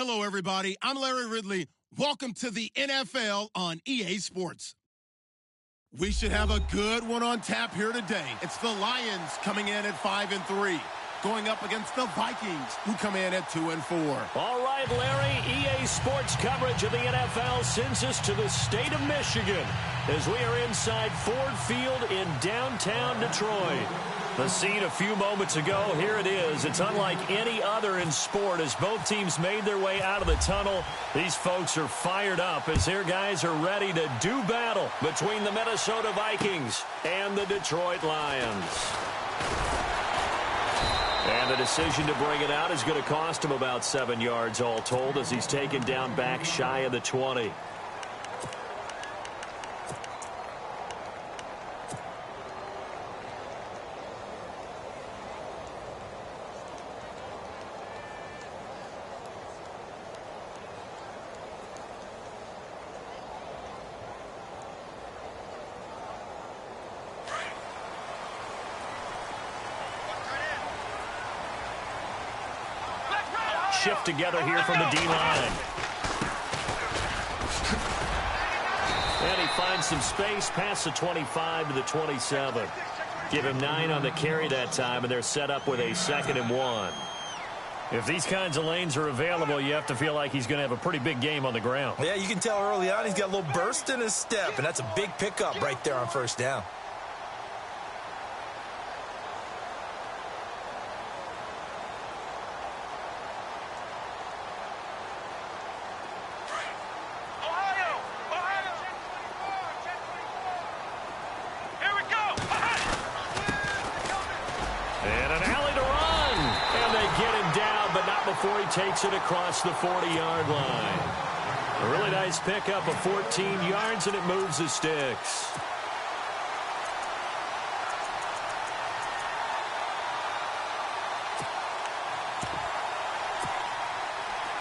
Hello, everybody. I'm Larry Ridley. Welcome to the NFL on EA Sports. We should have a good one on tap here today. It's the Lions coming in at 5-3, going up against the Vikings, who come in at 2-4. All right, Larry, EA Sports coverage of the NFL sends us to the state of Michigan as we are inside Ford Field in downtown Detroit. The scene a few moments ago, here it is. It's unlike any other in sport as both teams made their way out of the tunnel. These folks are fired up as their guys are ready to do battle between the Minnesota Vikings and the Detroit Lions. And the decision to bring it out is going to cost him about 7 yards all told as he's taken down back shy of the 20. Shift together here from the D-line. And he finds some space past the 25 to the 27. Give him 9 on the carry that time, and they're set up with a 2nd and 1. If these kinds of lanes are available, you have to feel like he's going to have a pretty big game on the ground. Yeah, you can tell early on he's got a little burst in his step, and that's a big pickup right there on first down. Before he takes it across the 40-yard line. A really nice pickup of 14 yards, and it moves the sticks.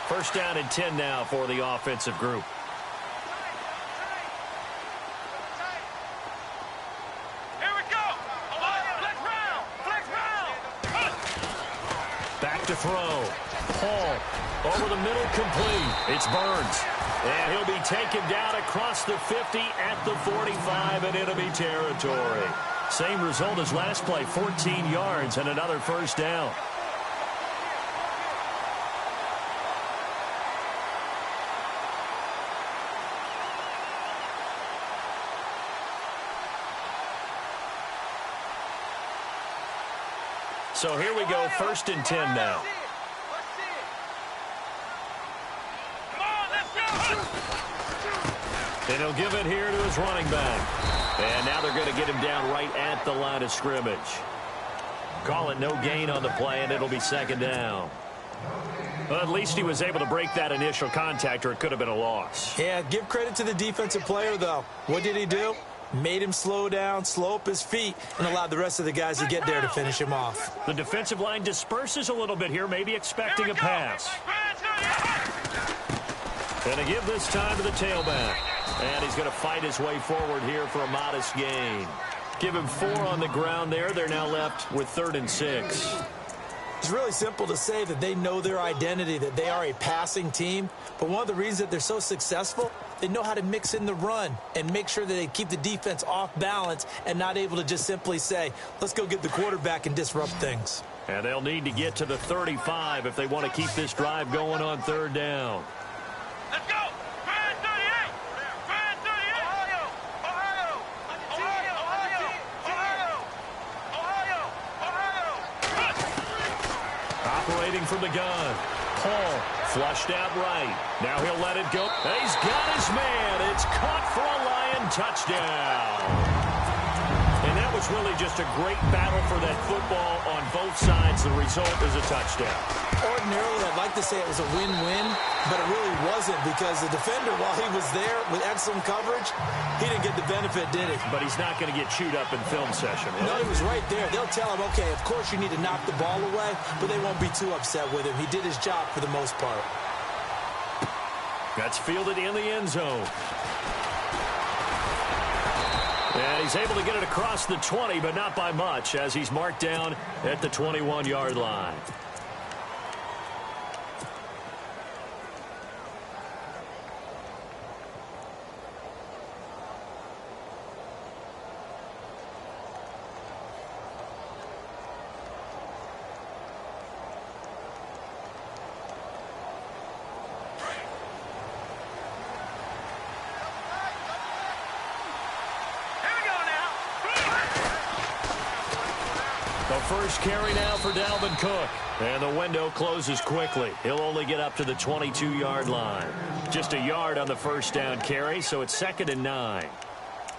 First down and 10 now for the offensive group. Back to throw. Paul over the middle, complete. It's Burns. And he'll be taken down across the 50 at the 45 in enemy territory. Same result as last play, 14 yards and another first down. So here we go, 1st and 10 now. And he'll give it here to his running back. And now they're going to get him down right at the line of scrimmage. Call it no gain on the play, and it'll be 2nd down. Well, at least he was able to break that initial contact, or it could have been a loss. Yeah, give credit to the defensive player, though. What did he do? Made him slow down, slow up his feet, and allowed the rest of the guys to get there to finish him off. The defensive line disperses a little bit here, maybe expecting a pass. And to give this time to the tailback. And he's going to fight his way forward here for a modest gain. Give him 4 on the ground there. They're now left with 3rd and 6. It's really simple to say that they know their identity, that they are a passing team. But one of the reasons that they're so successful, they know how to mix in the run and make sure that they keep the defense off balance and not able to just simply say, let's go get the quarterback and disrupt things. And they'll need to get to the 35 if they want to keep this drive going on 3rd down. Let's go! Operating from the gun. Paul flushed out right. Now he'll let it go. He's got his man. It's caught for a Lion touchdown. And that was really just a great battle for that football on both sides. The result is a touchdown. Ordinarily, I'd like to say it was a win-win, but it really wasn't because the defender, while he was there with excellent coverage, he didn't get the benefit, did he? But he's not going to get chewed up in film session. No, he was right there. They'll tell him, okay, of course you need to knock the ball away, but they won't be too upset with him. He did his job for the most part. That's fielded in the end zone. And he's able to get it across the 20, but not by much, as he's marked down at the 21-yard line. first carry now for Dalvin Cook. And the window closes quickly. He'll only get up to the 22-yard line. Just a yard on the first down carry, so it's 2nd and 9.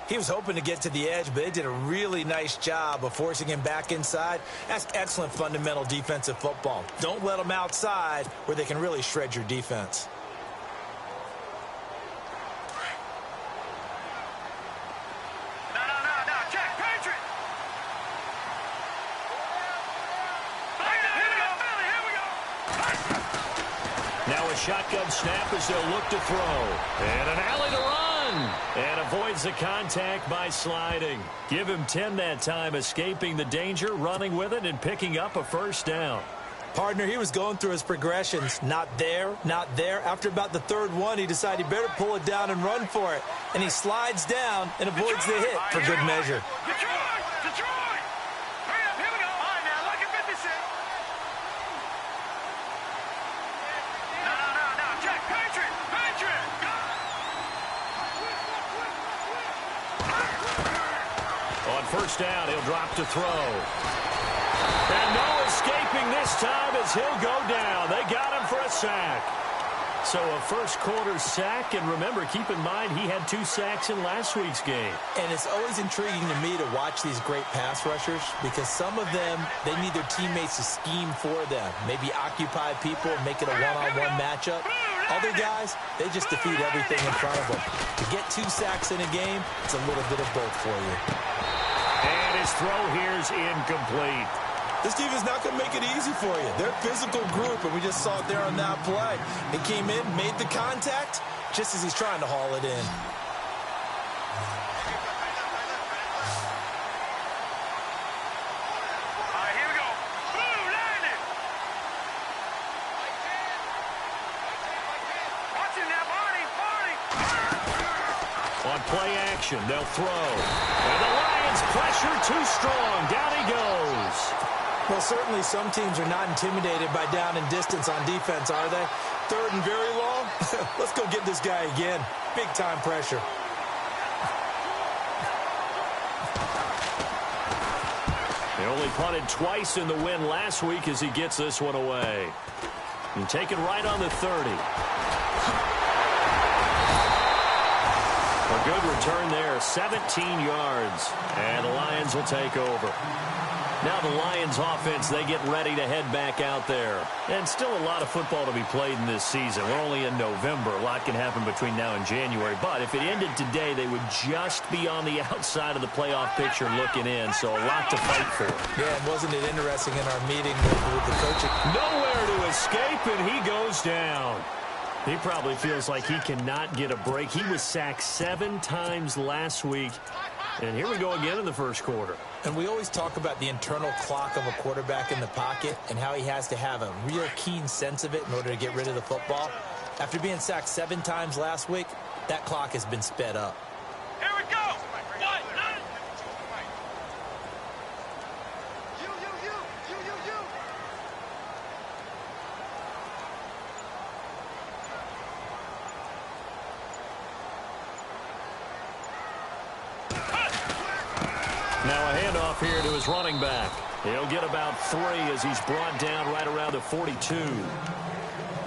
He was hoping to get to the edge, but they did a really nice job of forcing him back inside. That's excellent fundamental defensive football. Don't let them outside where they can really shred your defense. Now a shotgun snap as they'll look to throw. And an alley to run. And avoids the contact by sliding. Give him 10 that time, escaping the danger, running with it, and picking up a first down. Partner, he was going through his progressions. Not there, not there. After about the third one, he decided he better pull it down and run for it. And he slides down and avoids the hit for good measure. First down, he'll drop to throw. And no escaping this time as he'll go down. They got him for a sack. So a first-quarter sack, and remember, keep in mind, he had 2 sacks in last week's game. And it's always intriguing to me to watch these great pass rushers because some of them, they need their teammates to scheme for them. Maybe occupy people and make it a one-on-one matchup. Other guys, they just defeat everything in front of them. To get 2 sacks in a game, it's a little bit of both for you. And his throw here's incomplete. This team is not going to make it easy for you. They're a physical group, and we just saw it there on that play. He came in, made the contact, just as he's trying to haul it in. On play action, they'll throw. And the Lions pressure too strong. Down he goes. Well, certainly some teams are not intimidated by down and distance on defense, are they? 3rd and very long? Let's go get this guy again. Big-time pressure. They only punted twice in the win last week as he gets this one away. And taken right on the 30. A good return there, 17 yards. And the Lions will take over. Now the Lions offense, they get ready to head back out there. And still a lot of football to be played in this season. We're only in November. A lot can happen between now and January. But if it ended today, they would just be on the outside of the playoff picture looking in. So a lot to fight for. Yeah, and wasn't it interesting in our meeting with the coaching? Nowhere to escape, and he goes down. He probably feels like he cannot get a break. He was sacked 7 times last week. And here we go again in the first quarter. And we always talk about the internal clock of a quarterback in the pocket and how he has to have a real keen sense of it in order to get rid of the football. After being sacked 7 times last week, that clock has been sped up. Here we go! Now a handoff here to his running back. He'll get about 3 as he's brought down right around the 42.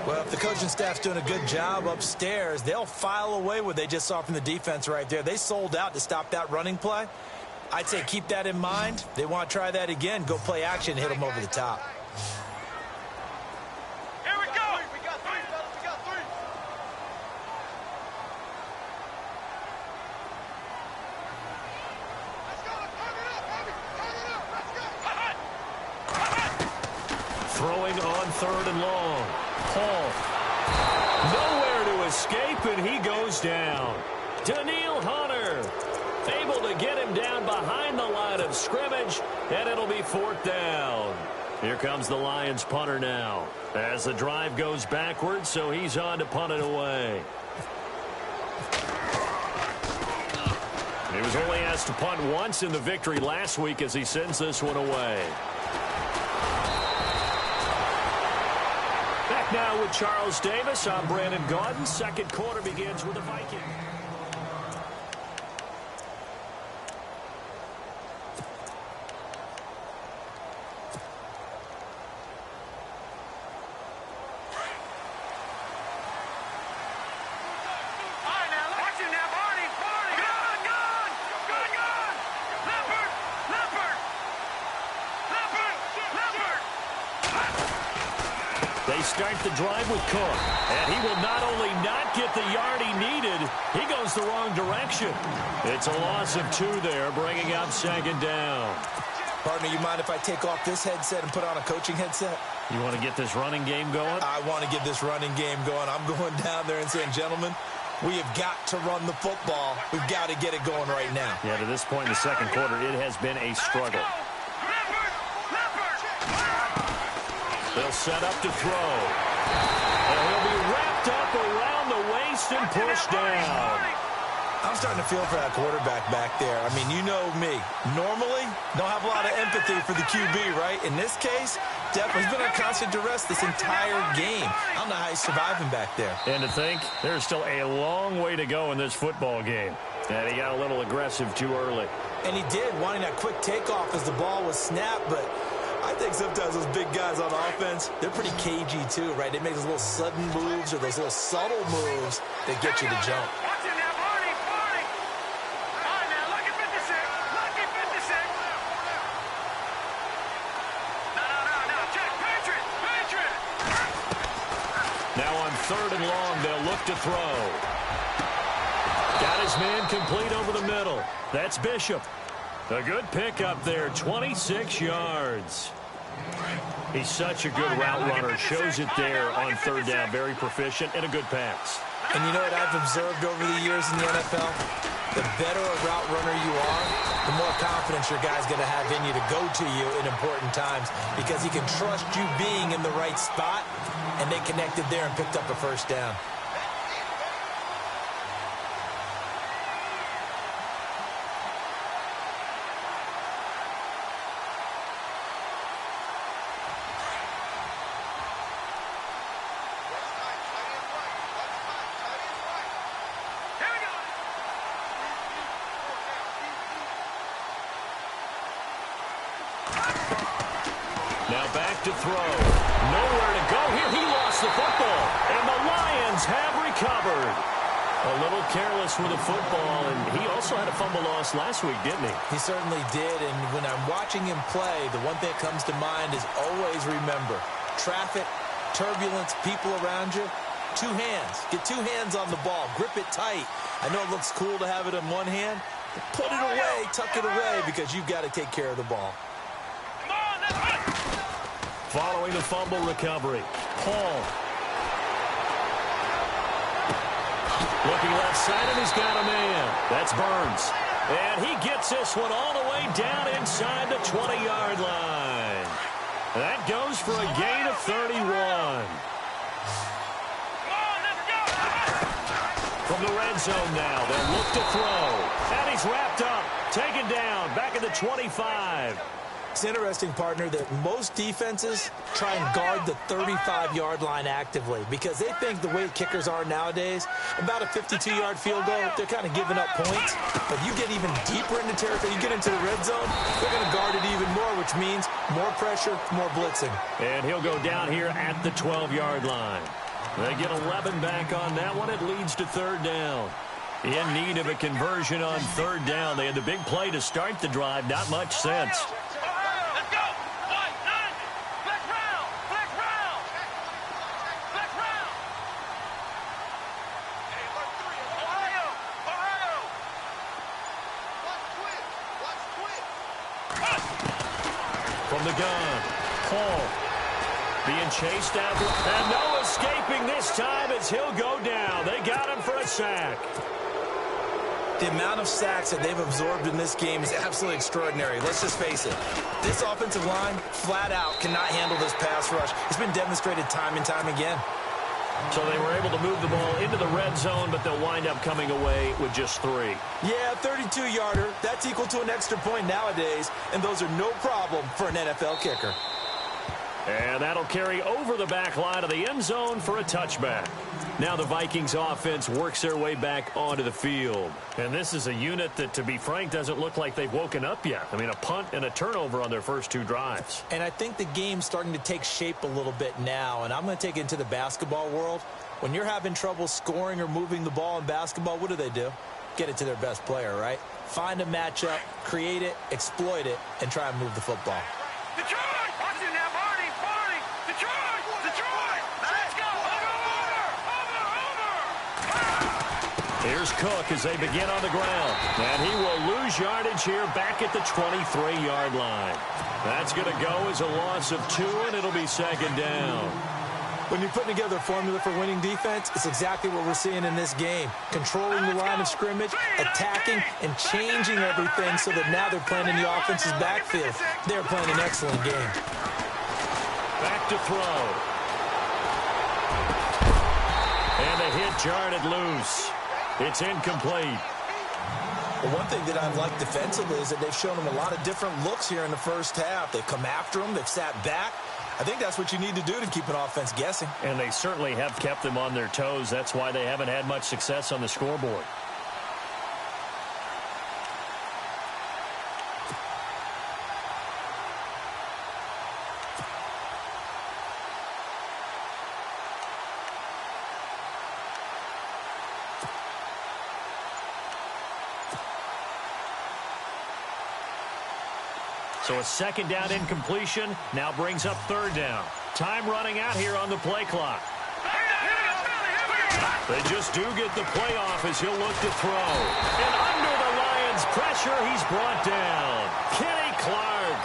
Well, if the coaching staff's doing a good job upstairs, they'll file away what they just saw from the defense right there. They sold out to stop that running play. I'd say keep that in mind. They want to try that again. Go play action, hit them over the top. Here we go! We got 3, fellas. We got 3. Let's go. Turn it up, baby. Turn it up. Let's go. Throwing on 3rd and long. Paul. Nowhere to escape, and he goes down. Daniil Hunter able to get him down behind the line of scrimmage, and it'll be 4th down. Here comes the Lions punter now as the drive goes backwards, so he's on to punt it away. He was only asked to punt once in the victory last week as he sends this one away. Back now with Charles Davis. I'm Brandon Gaudin. Second quarter begins with the Vikings. start the drive with Cook. And he will not only not get the yard he needed, he goes the wrong direction. It's a loss of 2 there, bringing up 2nd down. Partner, you mind if I take off this headset and put on a coaching headset? You want to get this running game going? I want to get this running game going. I'm going down there and saying, gentlemen, we have got to run the football. We've got to get it going right now. Yeah, to this point in the second quarter, it has been a struggle. They'll set up to throw. And he'll be wrapped up around the waist and pushed down. I'm starting to feel for that quarterback back there. I mean, you know me. Normally, don't have a lot of empathy for the QB, right? In this case, definitely, he's been on constant duress this entire game. I don't know how he's surviving back there. And to think, there's still a long way to go in this football game. And he got a little aggressive too early. And he did, wanting that quick takeoff as the ball was snapped, but I think sometimes those big guys on offense, they're pretty cagey too, right? They make those little sudden moves or those little subtle moves that get you to jump. Now on 3rd and long, they'll look to throw. Got his man complete over the middle. That's Bishop. A good pickup there, 26 yards. He's such a good route runner. Shows it there on 3rd down. Very proficient and a good pass. And you know what I've observed over the years in the NFL? The better a route runner you are, the more confidence your guy's going to have in you to go to you in important times because he can trust you being in the right spot, and they connected there and picked up a 1st down. Now back to throw. Nowhere to go here. He lost the football. And the Lions have recovered. A little careless with the football. And he also had a fumble loss last week, didn't he? He certainly did. And when I'm watching him play, the one thing that comes to mind is always remember, traffic, turbulence, people around you, 2 hands. Get 2 hands on the ball. Grip it tight. I know it looks cool to have it in one hand, but put it away, tuck it away, because you've got to take care of the ball. Following the fumble recovery, Paul. Looking left side, and he's got a man. That's Burns. And he gets this one all the way down inside the 20-yard line. That goes for a gain of 31. From the red zone now, they'll look to throw. And he's wrapped up, taken down, back at the 25. It's interesting, partner, that most defenses try and guard the 35-yard line actively because they think the way kickers are nowadays, about a 52-yard field goal, they're kind of giving up points. But you get even deeper into territory, you get into the red zone, they're going to guard it even more, which means more pressure, more blitzing. And he'll go down here at the 12-yard line. They get 11 back on that one. It leads to 3rd down. In need of a conversion on 3rd down. They had the big play to start the drive. Not much sense. From the gun, Paul being chased after, and no escaping this time as he'll go down. They got him for a sack. The amount of sacks that they've absorbed in this game is absolutely extraordinary. Let's just face it. This offensive line, flat out, cannot handle this pass rush. It's been demonstrated time and time again. So they were able to move the ball into the red zone, but they'll wind up coming away with just 3. Yeah, 32-yarder. That's equal to an extra point nowadays, and those are no problem for an NFL kicker. And that'll carry over the back line of the end zone for a touchback. Now the Vikings offense works their way back onto the field. And this is a unit that, to be frank, doesn't look like they've woken up yet. I mean, a punt and a turnover on their first 2 drives. And I think the game's starting to take shape a little bit now, and I'm going to take it into the basketball world. When you're having trouble scoring or moving the ball in basketball, what do? Get it to their best player, right? Find a matchup, create it, exploit it, and try and move the football. Detroit! Watch it now, Barney! Detroit! Here's Cook as they begin on the ground. And he will lose yardage here back at the 23-yard line. That's going to go as a loss of 2, and it'll be second down. When you're putting together a formula for winning defense, it's exactly what we're seeing in this game. Controlling the line of scrimmage, attacking, and changing everything so that now they're playing in the offense's backfield. They're playing an excellent game. Back to throw. And the hit jarred it loose. It's incomplete. Well, one thing that I like defensively is that they've shown them a lot of different looks here in the first half. They've come after them. They've sat back. I think that's what you need to do to keep an offense guessing. And they certainly have kept them on their toes. That's why they haven't had much success on the scoreboard. So a second down incompletion now brings up third down. Time running out here on the play clock. They just do get the play off as he'll look to throw. And under the Lions' pressure, he's brought down. Kenny Clark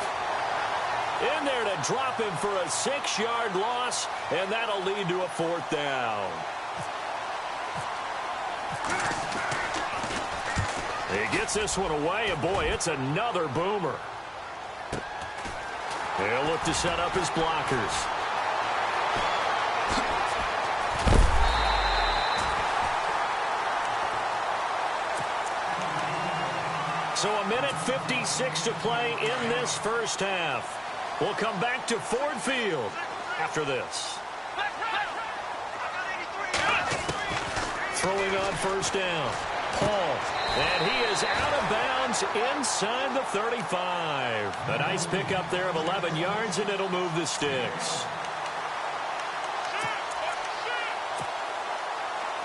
in there to drop him for a 6-yard loss, and that'll lead to a fourth down. He gets this one away, and boy, it's another boomer. He'll look to set up his blockers. So a minute 56 to play in this first half. We'll come back to Ford Field after this. Throwing on first down. Paul. And he is out of bounds inside the 35. A nice pickup there of 11 yards, and it'll move the sticks.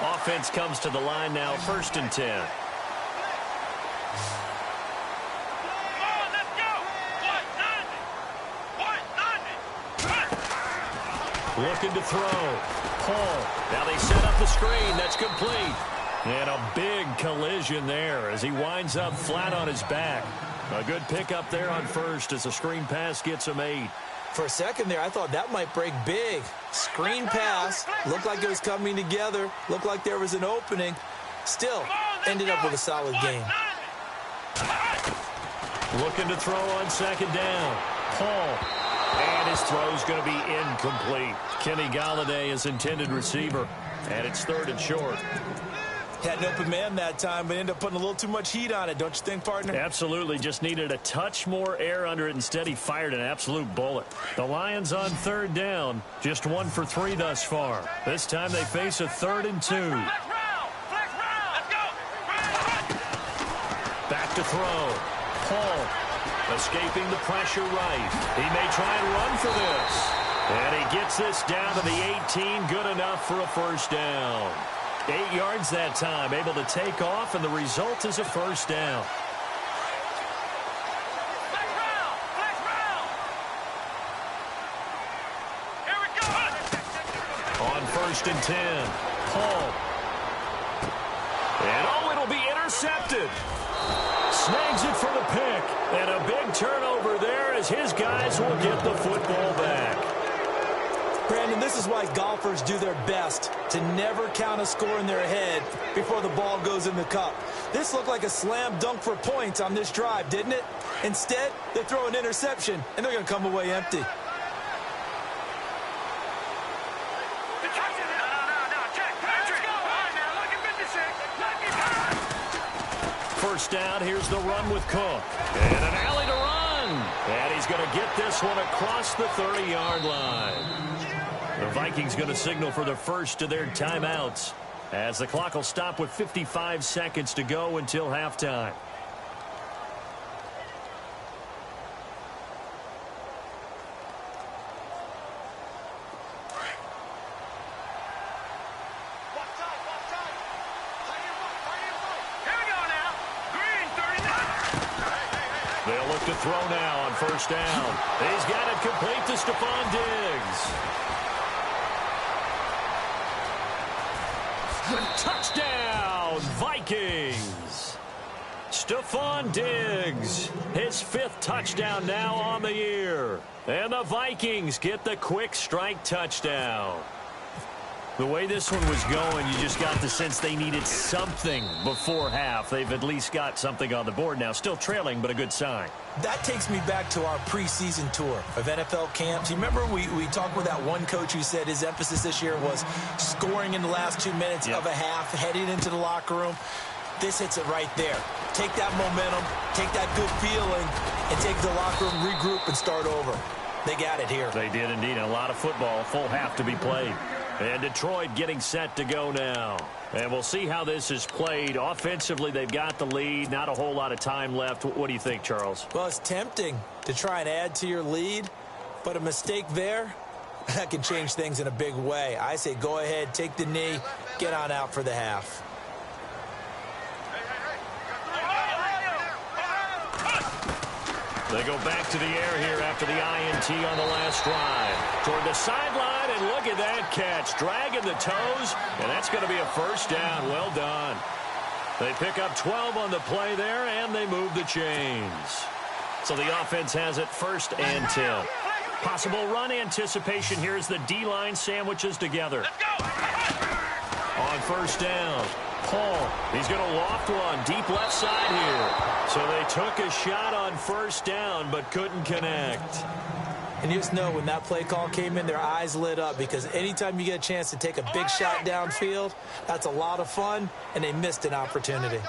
Offense comes to the line now, 1st and 10. Looking to throw. Paul. Now they set up the screen. That's complete. And a big collision there as he winds up flat on his back. A good pickup there on first as the screen pass gets him 8. For a second there, I thought that might break big. Screen pass. Looked like it was coming together. Looked like there was an opening. Still, ended up with a solid game. Looking to throw on second down. Paul. And his throw's going to be incomplete. Kenny Golladay is intended receiver. And it's 3rd and short. Had an open man that time, but ended up putting a little too much heat on it, don't you think, partner? Absolutely. Just needed a touch more air under it. Instead, he fired an absolute bullet. The Lions on 3rd down. Just 1 for 3 thus far. This time they face a 3rd and 2. Back to throw. Paul escaping the pressure right. He may try and run for this. And he gets this down to the 18. Good enough for a first down. 8 yards that time, able to take off, and the result is a first down. Here we go. On 1st and 10, Paul. And oh, it'll be intercepted. Snags it for the pick, and a big turnover there as his guys will get the football back. Brandon, this is why golfers do their best to never count a score in their head before the ball goes in the cup. This looked like a slam dunk for points on this drive, didn't it? Instead, they throw an interception, and they're going to come away empty. First down, here's the run with Cook. And an alley to run. And he's going to get this one across the 30-yard line. The Vikings going to signal for the first of their timeouts as the clock will stop with 55 seconds to go until halftime. They'll look to throw now on first down. He's got it complete to Stephon Diggs. Touchdown! touchdown, Vikings. Stephon Diggs, his 5th touchdown now on the year. And the Vikings get the quick strike touchdown. The way this one was going, you just got the sense they needed something before half. They've at least got something on the board now. Still trailing, but a good sign. That takes me back to our preseason tour of NFL camps. You remember we talked with that one coach who said his emphasis this year was scoring in the last 2 minutes of a half, heading into the locker room. This hits it right there. Take that momentum, take that good feeling, and take the locker room, regroup, and start over. They got it here. They did indeed. And a lot of football, full half to be played. And Detroit getting set to go now. And we'll see how this is played. Offensively, they've got the lead. Not a whole lot of time left. What do you think, Charles? Well, it's tempting to try and add to your lead, but a mistake there, that can change things in a big way. I say go ahead, take the knee, get on out for the half. They go back to the air here after the INT on the last drive. Toward the sideline, and look at that catch. Dragging the toes, and that's going to be a first down. Well done. They pick up 12 on the play there, and they move the chains. So the offense has it 1st and 10. Possible run anticipation here as the D-line sandwiches together. On 1st down, Paul, he's going to loft one deep left side here. So they took a shot on 1st down, but couldn't connect. And you just know when that play call came in, their eyes lit up, because anytime you get a chance to take a big shot downfield, that's a lot of fun, and they missed an opportunity.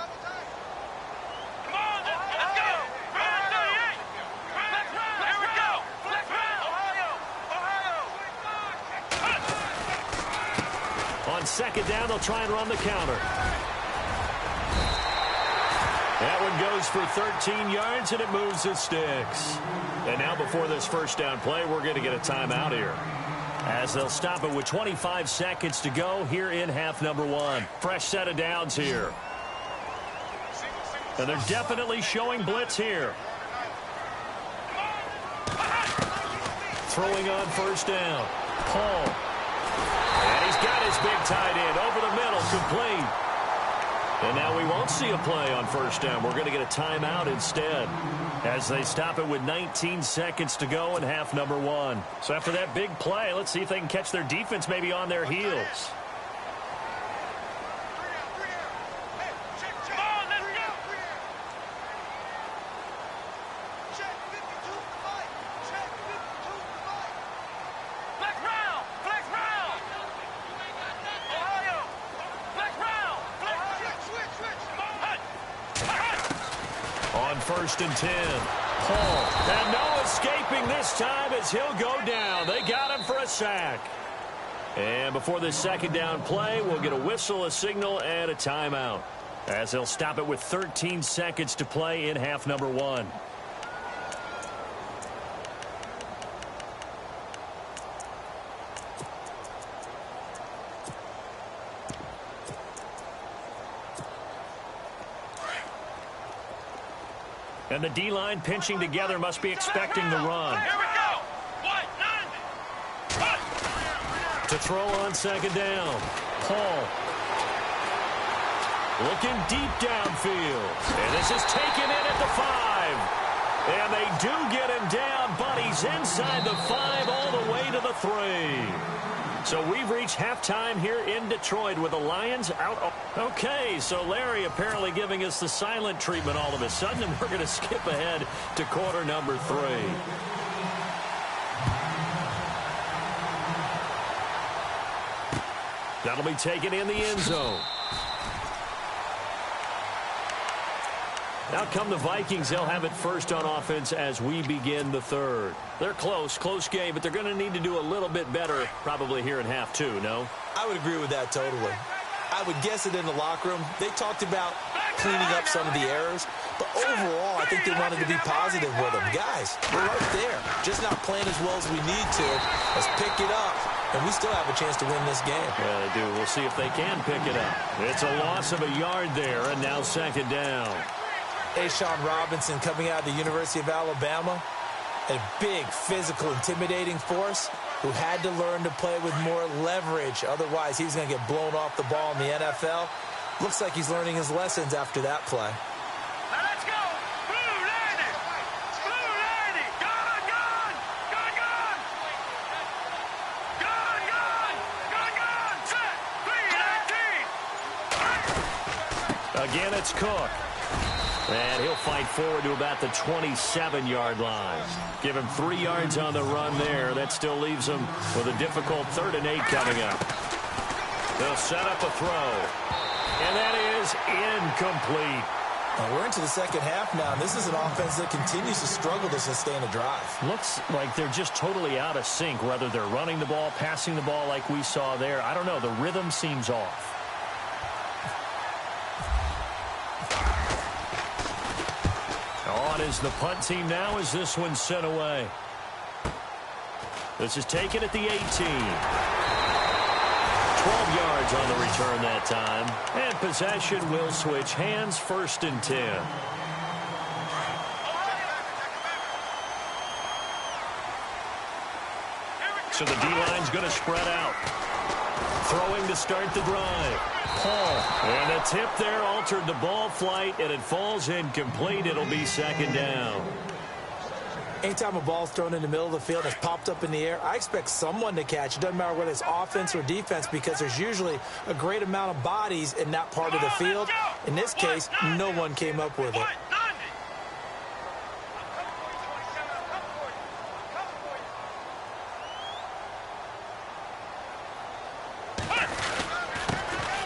On 2nd down, they'll try and run the counter. That one goes for 13 yards, and it moves the sticks. And now before this 1st down play, we're going to get a timeout here, as they'll stop it with 25 seconds to go here in half number 1. Fresh set of downs here. And they're definitely showing blitz here. Throwing on 1st down. Paul. And he's got his big tight end over the middle, complete. And now we won't see a play on 1st down. We're going to get a timeout instead, as they stop it with 19 seconds to go in half number 1. So after that big play, let's see if they can catch their defense maybe on their heels. On 1st and 10, Paul, and no escaping this time as he'll go down. They got him for a sack. And before this 2nd down play, we'll get a whistle, a signal, and a timeout, as they'll stop it with 13 seconds to play in half number 1. And the D-line pinching together, must be expecting the run. Here we go. To throw on 2nd down, Paul. Looking deep downfield. And this is taken in at the 5. And they do get him down, but he's inside the 5 all the way to the 3. So we've reached halftime here in Detroit with the Lions out. Okay, so Larry apparently giving us the silent treatment all of a sudden, and we're going to skip ahead to quarter number 3. That'll be taken in the end zone. Out come the Vikings. They'll have it first on offense as we begin the 3rd. They're close game, but they're going to need to do a little bit better probably here in half 2, no? I would agree with that totally. I would guess it in the locker room. They talked about cleaning up some of the errors, but overall, I think they wanted to be positive with them. Guys, we're right there. Just not playing as well as we need to. Let's pick it up, and we still have a chance to win this game. Yeah, they do. We'll see if they can pick it up. It's a loss of a yard there, and now 2nd down. Sean Robinson coming out of the University of Alabama, a big, physical, intimidating force who had to learn to play with more leverage. Otherwise, he was going to get blown off the ball in the NFL. Looks like he's learning his lessons after that play. Now let's go. Blue 90. Blue 90. Gun, gun. Gun, gun. Gun, gun. Gun, gun. Set. 319. Again, it's Cook. And he'll fight forward to about the 27-yard line. Give him 3 yards on the run there. That still leaves him with a difficult 3rd and 8 coming up. They'll set up a throw. And that is incomplete. Well, we're into the second half now, and this is an offense that continues to struggle to sustain a drive. Looks like they're just totally out of sync, whether they're running the ball, passing the ball like we saw there. I don't know. The rhythm seems off. On is the punt team now as this one's sent away. This is taken at the 18. 12 yards on the return that time. And possession will switch hands, 1st and 10. So the D-line's going to spread out. Throwing to start the drive. Paul. And a tip there altered the ball flight, and it falls incomplete. It'll be 2nd down. Anytime a ball's thrown in the middle of the field and it's popped up in the air, I expect someone to catch. It doesn't matter whether it's offense or defense, because there's usually a great amount of bodies in that part of the field. In this case, no one came up with it.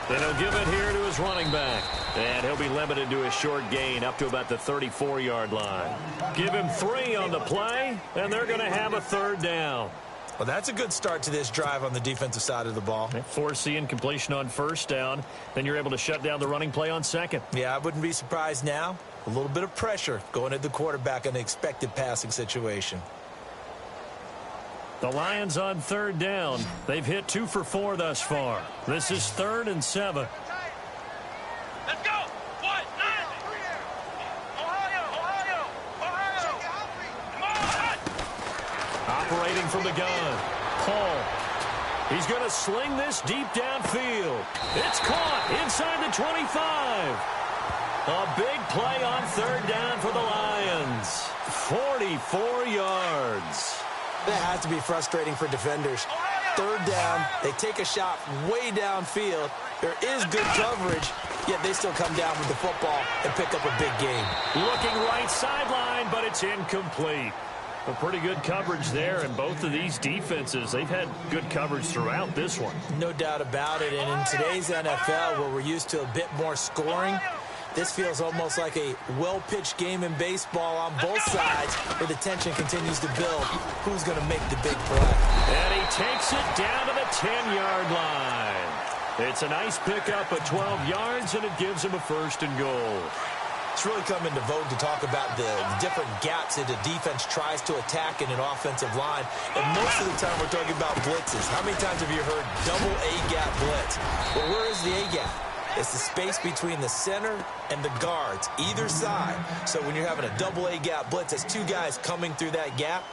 Then he'll give it here to his running back. And he'll be limited to a short gain up to about the 34-yard line. Give him 3 on the play, and they're going to have a 3rd down. Well, that's a good start to this drive on the defensive side of the ball. Force the incompletion on 1st down. Then you're able to shut down the running play on 2nd. Yeah, I wouldn't be surprised now. A little bit of pressure going at the quarterback in an expected passing situation. The Lions on 3rd down. They've hit 2 for 4 thus far. This is 3rd and 7. Let's go. 190. Ohio. Come on. Operating from the gun. Paul. He's going to sling this deep downfield. It's caught inside the 25. A big play on 3rd down for the Lions. 44 yards. That has to be frustrating for defenders. 3rd down, they take a shot way downfield. There is good coverage, yet they still come down with the football and pick up a big gain. Looking right sideline, but it's incomplete. A pretty good coverage there, and both of these defenses, they've had good coverage throughout this one. No doubt about it, and in today's NFL, where we're used to a bit more scoring, this feels almost like a well-pitched game in baseball on both sides, where the tension continues to build. Who's going to make the big play? And he takes it down to the 10-yard line. It's a nice pickup at 12 yards, and it gives him a 1st and goal. It's really come into vogue to talk about the different gaps that the defense tries to attack in an offensive line. And most of the time we're talking about blitzes. How many times have you heard double A-gap blitz? Well, where is the A-gap? It's the space between the center and the guards, either side. So when you're having a double A-gap blitz, it's 2 guys coming through that gap.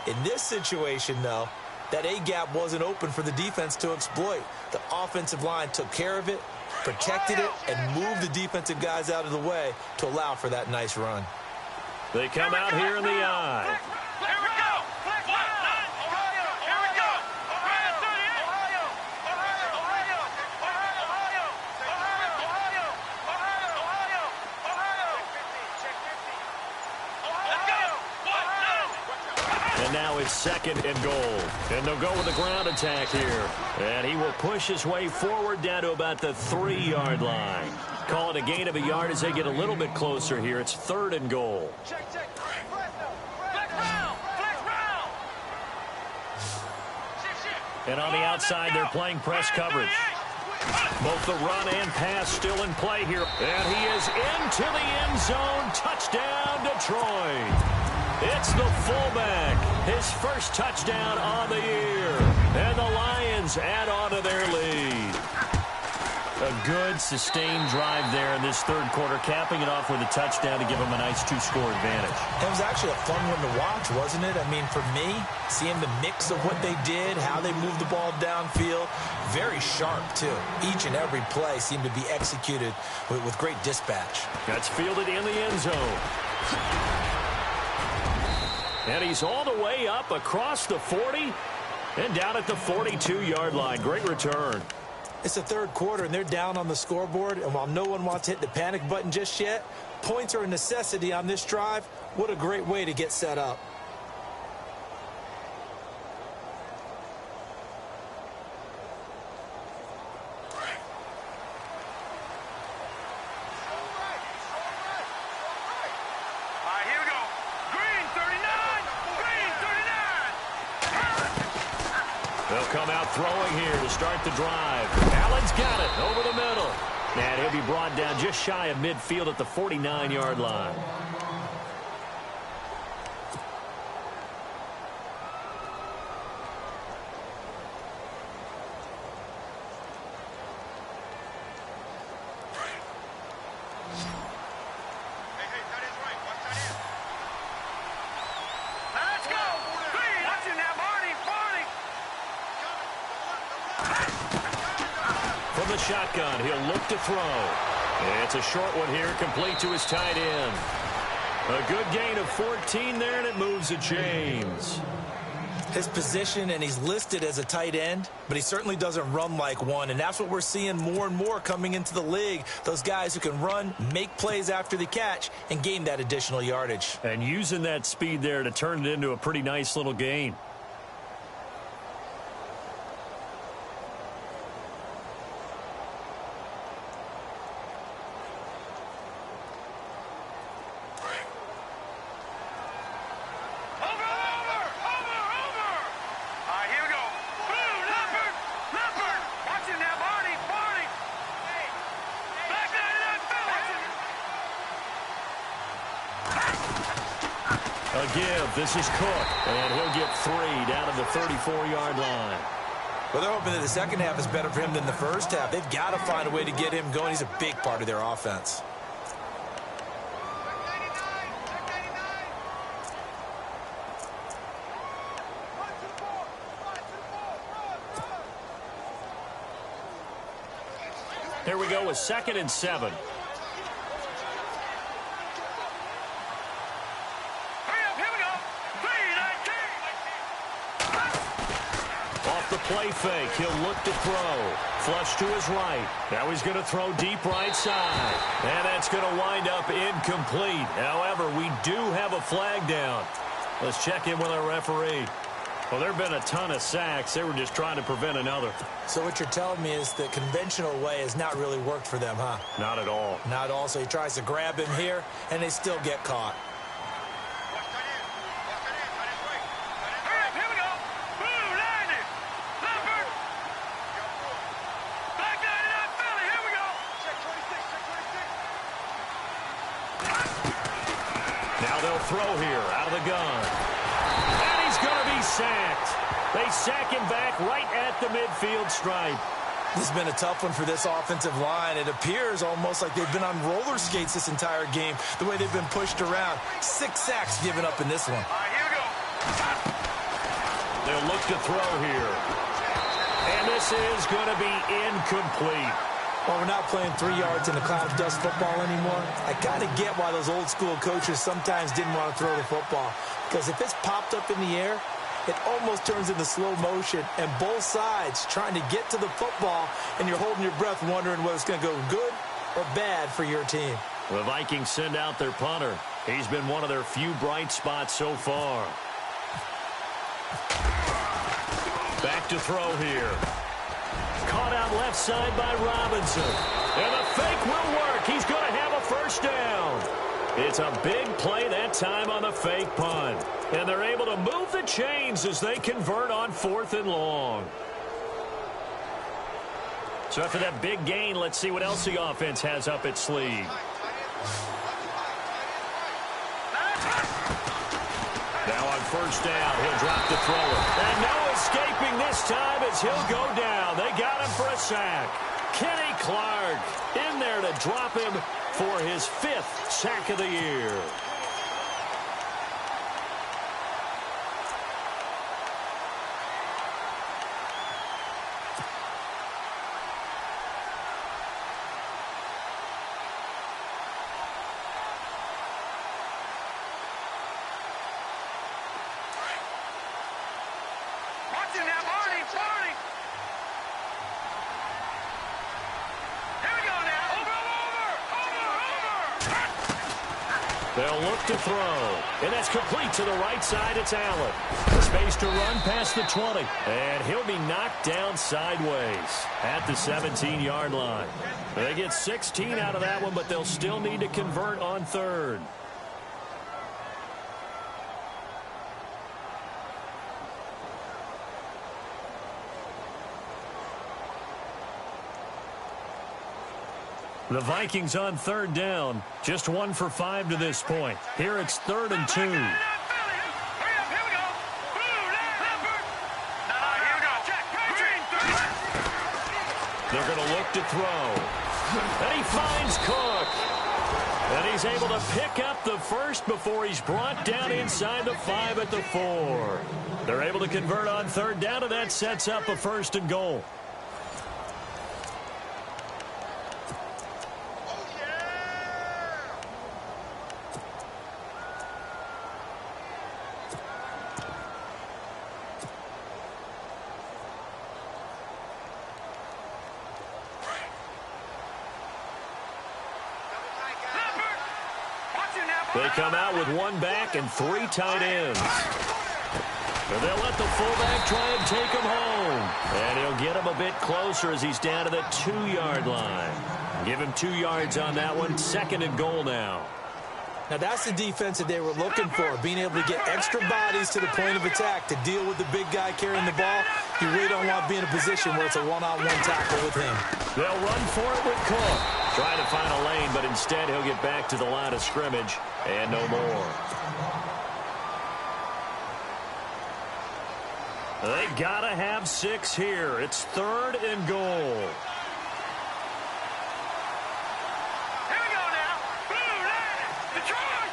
In this situation, though, that A-gap wasn't open for the defense to exploit. The offensive line took care of it, protected it, and moved the defensive guys out of the way to allow for that nice run. They come out here in the eye. Here we go. Ohio. Here we go. Ohio 38. And now it's 2nd and goal. And they'll go with the ground attack here. And he will push his way forward down to about the 3-yard line. Call it a gain of a yard as they get a little bit closer here. It's 3rd and goal. Check. Flex round. And on the outside, they're playing press coverage. Both the run and pass still in play here. And he is into the end zone. Touchdown, Detroit. It's the fullback. His first touchdown on the year. And the Lions add on to their lead. A good, sustained drive there in this third quarter, capping it off with a touchdown to give them a nice 2-score advantage. It was actually a fun one to watch, wasn't it? I mean, for me, seeing the mix of what they did, how they moved the ball downfield, very sharp, too. Each and every play seemed to be executed with great dispatch. That's fielded in the end zone. And he's all the way up across the 40 and down at the 42-yard line. Great return. It's the third quarter, and they're down on the scoreboard, and while no one wants to hit the panic button just yet, points are a necessity on this drive. What a great way to get set up. Come out throwing here to start the drive. Allen's got it over the middle. And he'll be brought down just shy of midfield at the 49-yard line. From the shotgun, he'll look to throw. It's a short one here, complete to his tight end. A good gain of 14 there, and it moves the chains. His position, and he's listed as a tight end, but he certainly doesn't run like one, and that's what we're seeing more and more coming into the league. Those guys who can run, make plays after the catch, and gain that additional yardage. And using that speed there to turn it into a pretty nice little gain. This is Cook, and he'll get 3 down to the 34-yard line. Well, they're hoping that the second half is better for him than the first half. They've got to find a way to get him going. He's a big part of their offense. Here we go with 2nd and 7. Play fake. He'll look to throw. Flush to his right. Now he's going to throw deep right side. And that's going to wind up incomplete. However, we do have a flag down. Let's check in with our referee. Well, there have been a ton of sacks. They were just trying to prevent another. So what you're telling me is the conventional way has not really worked for them, huh? Not at all. Not at all. So he tries to grab him here, and they still get caught. Throw here out of the gun. And he's going to be sacked. They sack him back right at the midfield stripe. This has been a tough one for this offensive line. It appears almost like they've been on roller skates this entire game, the way they've been pushed around. 6 sacks given up in this one. Here we go. They'll look to throw here. And this is going to be incomplete. Well, we're not playing 3 yards in the cloud of dust football anymore. I kind of get why those old school coaches sometimes didn't want to throw the football. Because if it's popped up in the air, it almost turns into slow motion. And both sides trying to get to the football, and you're holding your breath wondering whether it's going to go good or bad for your team. The Vikings send out their punter. He's been one of their few bright spots so far. Back to throw here. Caught out left side by Robinson. And the fake will work. He's going to have a first down. It's a big play that time on the fake punt. And they're able to move the chains as they convert on 4th and long. So after that big gain, let's see what else the offense has up its sleeve. Now on first down, he'll drop the thrower. And no escaping this time as he'll go down. They got him for a sack. Can he Clark in there to drop him for his 5th sack of the year. Watching that, Marty. Here we go now. Over. They'll look to throw. And that's complete to the right side. It's Allen. The space to run past the 20. And he'll be knocked down sideways at the 17-yard line. They get 16 out of that one, but they'll still need to convert on 3rd. The Vikings on 3rd down. Just 1 for 5 to this point. Here it's 3rd and 2. Here we go. They're going to look to throw. And he finds Cook. And he's able to pick up the first before he's brought down inside the 5 at the 4. They're able to convert on 3rd down, and that sets up a 1st and goal. They come out with 1 back and 3 tight ends. And they'll let the fullback try and take him home. And he'll get him a bit closer as he's down to the 2-yard line. Give him 2 yards on that one. 2nd and goal now. Now, that's the defense that they were looking for, being able to get extra bodies to the point of attack to deal with the big guy carrying the ball. You really don't want to be in a position where it's a one-on-one tackle with him. They'll run for it with Cook. Trying to find a lane, but instead he'll get back to the line of scrimmage and no more. They gotta have 6 here. It's 3rd and goal. Here we go now. Blue line. Detroit.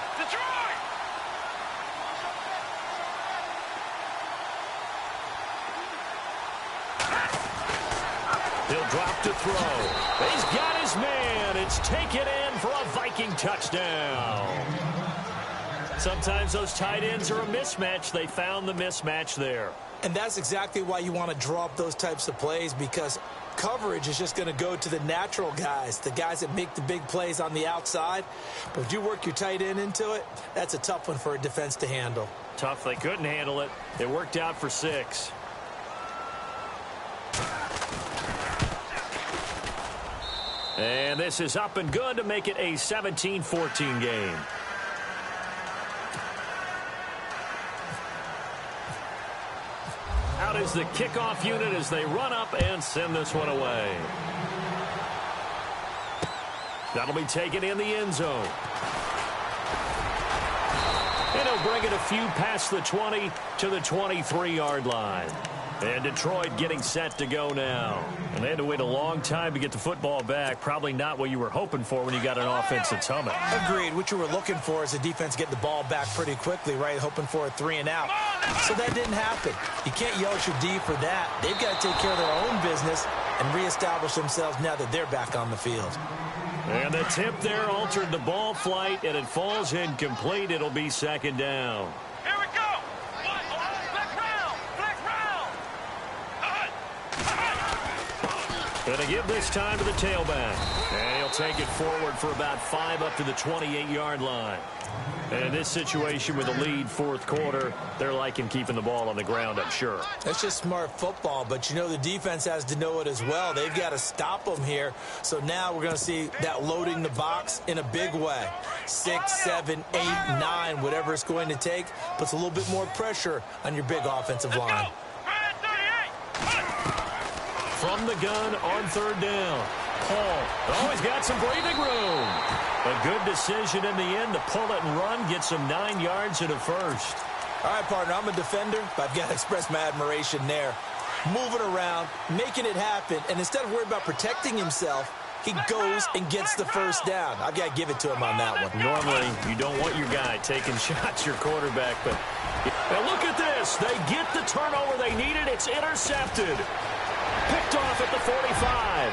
He'll drop to throw. He's got his man. It's taken in for a Viking touchdown. Sometimes those tight ends are a mismatch. They found the mismatch there. And that's exactly why you want to draw up those types of plays, because coverage is just going to go to the natural guys, the guys that make the big plays on the outside. But if you work your tight end into it, that's a tough one for a defense to handle. Tough. They couldn't handle it. It worked out for 6. And this is up and good to make it a 17-14 game. Out is the kickoff unit as they run up and send this one away. That'll be taken in the end zone. And he'll bring it a few past the 20 to the 23-yard line. And Detroit getting set to go now. And they had to wait a long time to get the football back. Probably not what you were hoping for when you got an offense that's humming. Agreed. What you were looking for is the defense getting the ball back pretty quickly, right? Hoping for a 3 and out. So that didn't happen. You can't yell at your D for that. They've got to take care of their own business and reestablish themselves now that they're back on the field. And the tip there altered the ball flight, and it falls incomplete. It'll be 2nd down. Here we go. Going to give this time to the tailback. And he'll take it forward for about 5 up to the 28-yard line. And in this situation with a lead 4th quarter, they're liking keeping the ball on the ground, I'm sure. That's just smart football, but you know the defense has to know it as well. They've got to stop them here. So now we're going to see that loading the box in a big way. 6, 7, 8, 9, whatever it's going to take, puts a little bit more pressure on your big offensive line. From the gun on 3rd down. Paul always got some breathing room. A good decision in the end to pull it and run, get some 9 yards and a 1st. All right, partner, I'm a defender, but I've got to express my admiration there. Moving around, making it happen, and instead of worrying about protecting himself, he goes and gets the first down. I've got to give it to him on that one. Normally, you don't want your guy taking shots, your quarterback, but now look at this. They get the turnover they needed. It's intercepted. Picked off at the 45.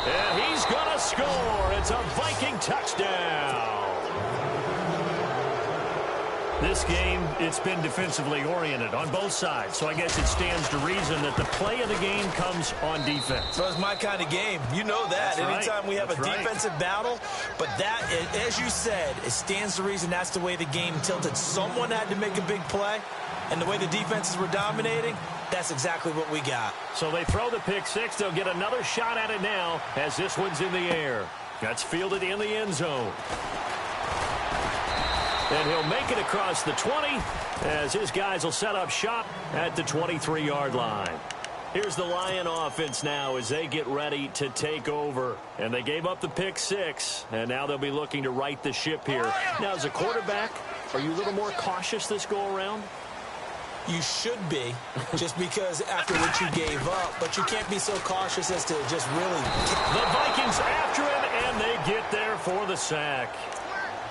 And he's going to score. It's a Viking touchdown. This game, it's been defensively oriented on both sides, so I guess it stands to reason that the play of the game comes on defense. So it's my kind of game. You know that. That's Anytime right. we have That's a right. defensive battle, but that, as you said, it stands to reason that's the way the game tilted. Someone had to make a big play, and the way the defenses were dominating, that's exactly what we got. So they throw the pick six. They'll get another shot at it now as this one's in the air. That's fielded in the end zone. And he'll make it across the 20 as his guys will set up shop at the 23-yard line. Here's the Lion offense now as they get ready to take over. And they gave up the pick six, and now they'll be looking to right the ship here. Now, as a quarterback, are you a little more cautious this go-around? You should be, just because after what you gave up, but you can't be so cautious as to just really... The Vikings after him, and they get there for the sack.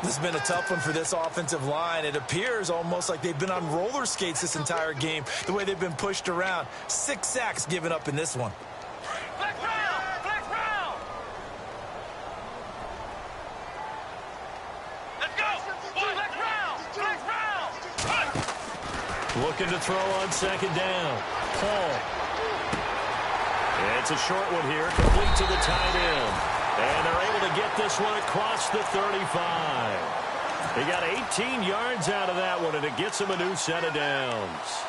This has been a tough one for this offensive line. It appears almost like they've been on roller skates this entire game, the way they've been pushed around. 6 sacks given up in this one. Flex round! Flex round! Let's go! Flex round! Flex round! Looking to throw on second down. Paul. It's a short one here, complete to the tight end. And they're able to get this one across the 35. He got 18 yards out of that one, and it gets him a new set of downs.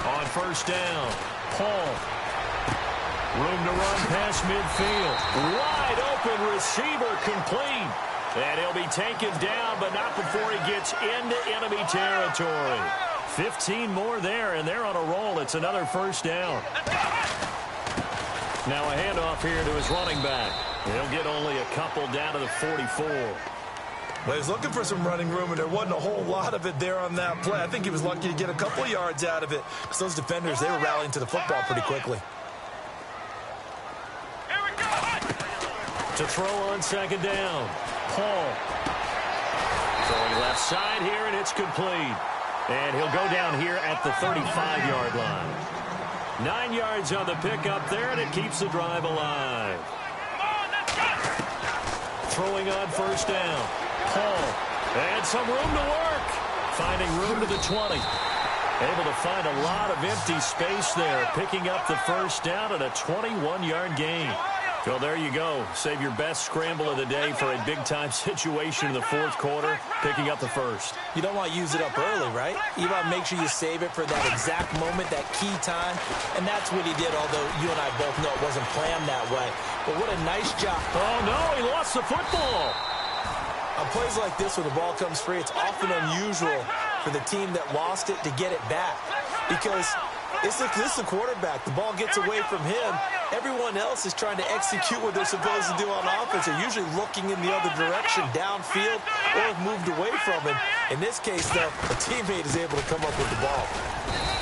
On first down, Paul. Room to run past midfield. Wide open receiver complete. And he'll be taken down, but not before he gets into enemy territory. 15 more there, and they're on a roll. It's another first down. Now a handoff here to his running back. He'll get only a couple down to the 44. Well, he was looking for some running room, and there wasn't a whole lot of it there on that play. I think he was lucky to get a couple of yards out of it. Because those defenders, they were rallying to the football pretty quickly. To throw on second down, Paul. Throwing left side here, and it's complete. And he'll go down here at the 35-yard line. 9 yards on the pickup there, and it keeps the drive alive. Throwing on first down, Paul. And some room to work. Finding room to the 20. Able to find a lot of empty space there, picking up the first down at a 21-yard gain. So there you go. Save your best scramble of the day for a big-time situation in the fourth quarter, picking up the first. You don't want to use it up early, right? You want to make sure you save it for that exact moment, that key time. And that's what he did, although you and I both know it wasn't planned that way. But what a nice job. Oh, no, he lost the football. On plays like this where the ball comes free, it's often unusual for the team that lost it to get it back. Because this is the quarterback. The ball gets away from him. Everyone else is trying to execute what they're supposed to do on offense. They're usually looking in the other direction, downfield, or have moved away from it. In this case, though, a teammate is able to come up with the ball.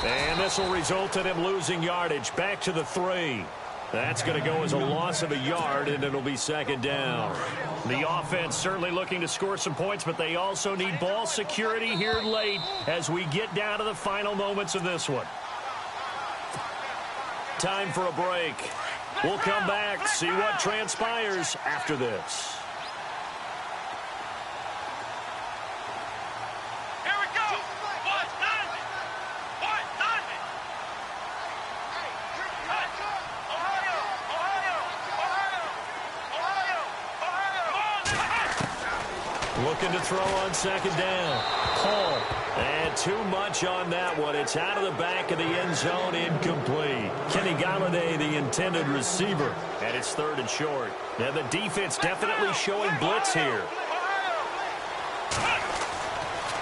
And this will result in him losing yardage. Back to the 3. That's going to go as a loss of a yard, and it'll be second down. The offense certainly looking to score some points, but they also need ball security here late as we get down to the final moments of this one. Time for a break. We'll come back, see what transpires after this. Here we go! What? None! What? None! Ohio! Ohio! Ohio! Ohio! Ohio! Looking to throw on second down. Paul. And too much on that one. It's out of the back of the end zone, incomplete. Kenny Galladay, the intended receiver. And it's third and short. Now the defense definitely showing blitz here.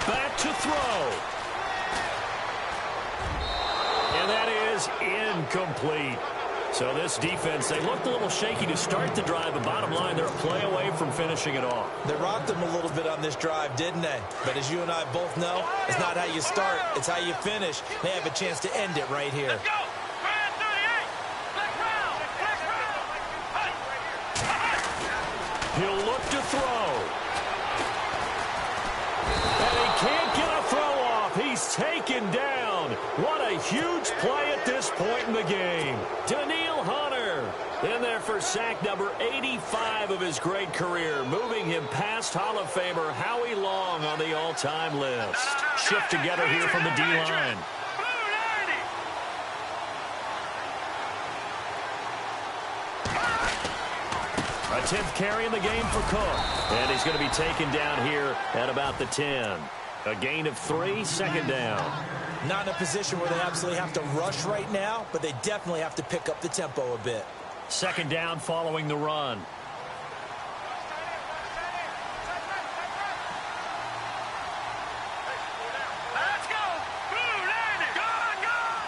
Back to throw. And that is incomplete. So this defense, they looked a little shaky to start the drive, but bottom line, they're a play away from finishing it off. They rocked them a little bit on this drive, didn't they? But as you and I both know, it's not how you start, it's how you finish. They have a chance to end it right here. Let's go. Brand 38. Black round. He'll look to throw. And he can't get a throw off. He's taken down. What a huge play at this point in the game. Daniil Hunter in there for sack number 85 of his great career, moving him past Hall of Famer Howie Long on the all-time list. Shift together here from the D-line. A 10th carry in the game for Cook. And he's going to be taken down here at about the 10. A gain of 3, second down. Not in a position where they absolutely have to rush right now, but they definitely have to pick up the tempo a bit. Second down following the run. Let's go. Blue landing. Gone, gone.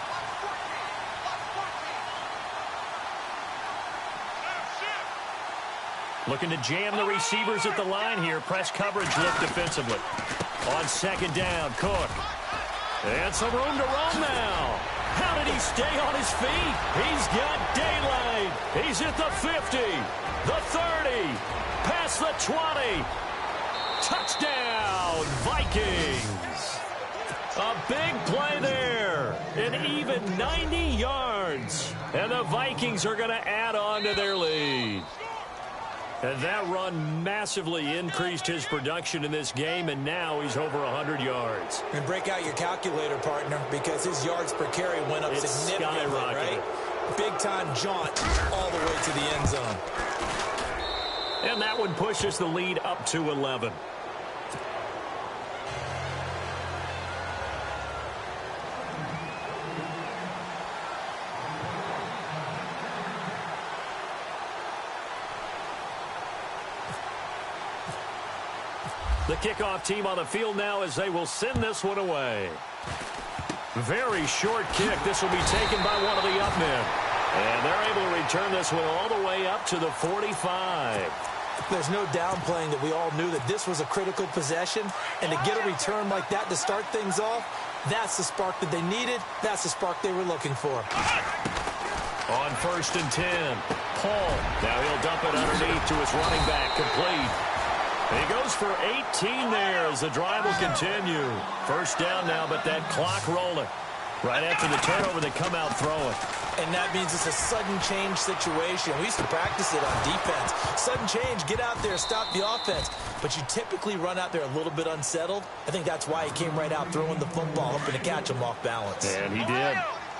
Looking to jam the receivers at the line here. Press coverage look defensively. On second down, Cook. And some room to run now. How did he stay on his feet? He's got daylight. He's at the 50, the 30, past the 20. Touchdown, Vikings. A big play there. An even 90 yards. And the Vikings are going to add on to their lead. And that run massively increased his production in this game, and now he's over 100 yards. And break out your calculator, partner, because his yards per carry went up significantly, right? Big-time jaunt all the way to the end zone. And that one pushes the lead up to 11. The kickoff team on the field now as they will send this one away. Very short kick. This will be taken by one of the up men. And they're able to return this one all the way up to the 45. There's no downplaying that we all knew that this was a critical possession. And to get a return like that to start things off, that's the spark that they needed. That's the spark they were looking for. On 1st and 10, Paul. Now he'll dump it underneath to his running back, complete. He goes for 18 there as the drive will continue. First down now, but that clock rolling. Right after the turnover, they come out throwing. And that means it's a sudden change situation. We used to practice it on defense. Sudden change, get out there, stop the offense. But you typically run out there a little bit unsettled. I think that's why he came right out throwing the football, hoping to catch him off balance. And he did.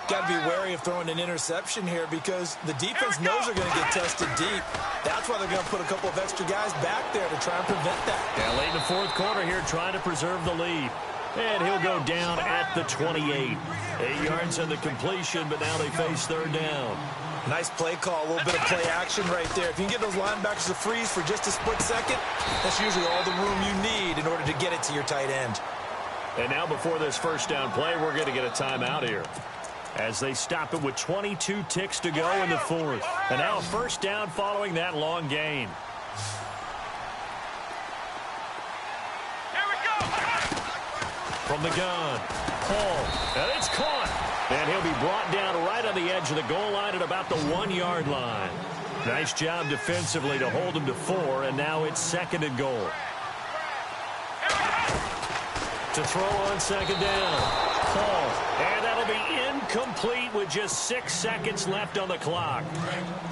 Got to be wary of throwing an interception here because the defense knows they're going to get tested deep. That's why they're going to put a couple of extra guys back there to try and prevent that. Yeah, late in the fourth quarter here trying to preserve the lead. And he'll go down at the 28. 8 yards on the completion, but now they face third down. Nice play call, a little bit of play action right there. If you can get those linebackers to freeze for just a split second, that's usually all the room you need in order to get it to your tight end. And now before this first down play, we're going to get a timeout here, as they stop it with 22 ticks to go in the fourth. And now a first down following that long gain. Here we go. From the gun, Paul, and it's caught. And he'll be brought down right on the edge of the goal line at about the 1 yard line. Nice job defensively to hold him to 4, and now it's second and goal. To throw on second down, Paul, and that'll be incomplete with just 6 seconds left on the clock.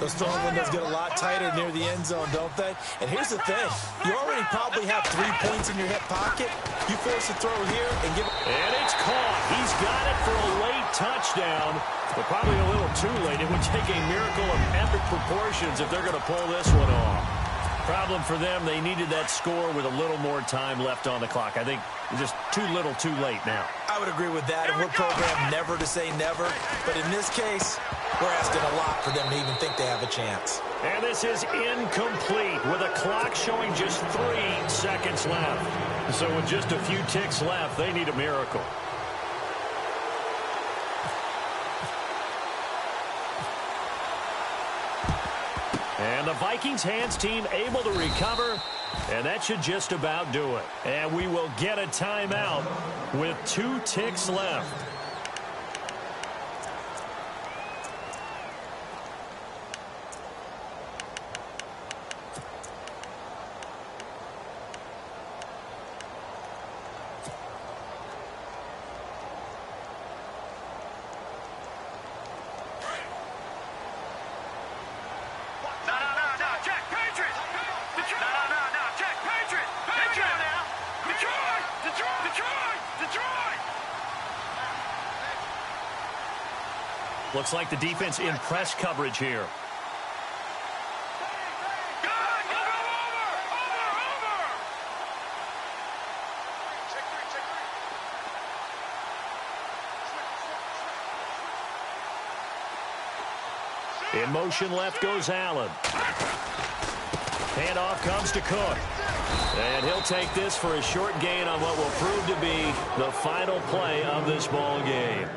Those throwing windows get a lot tighter near the end zone, don't they? And here's the thing. You already probably have 3 points in your hip pocket. You force a throw here and give it. And it's caught. He's got it for a late touchdown, but probably a little too late. It would take a miracle of epic proportions if they're going to pull this one off. Problem for them, they needed that score with a little more time left on the clock. I think just too little too late now. I would agree with that, and we're programmed never to say never. But in this case, we're asking a lot for them to even think they have a chance. And this is incomplete with a clock showing just 3 seconds left. So with just a few ticks left, they need a miracle. And the Vikings hands team able to recover, and that should just about do it. And we will get a timeout with 2 ticks left. Looks like the defense in press coverage here. In motion left goes Allen. Handoff comes to Cook. And he'll take this for a short gain on what will prove to be the final play of this ball game.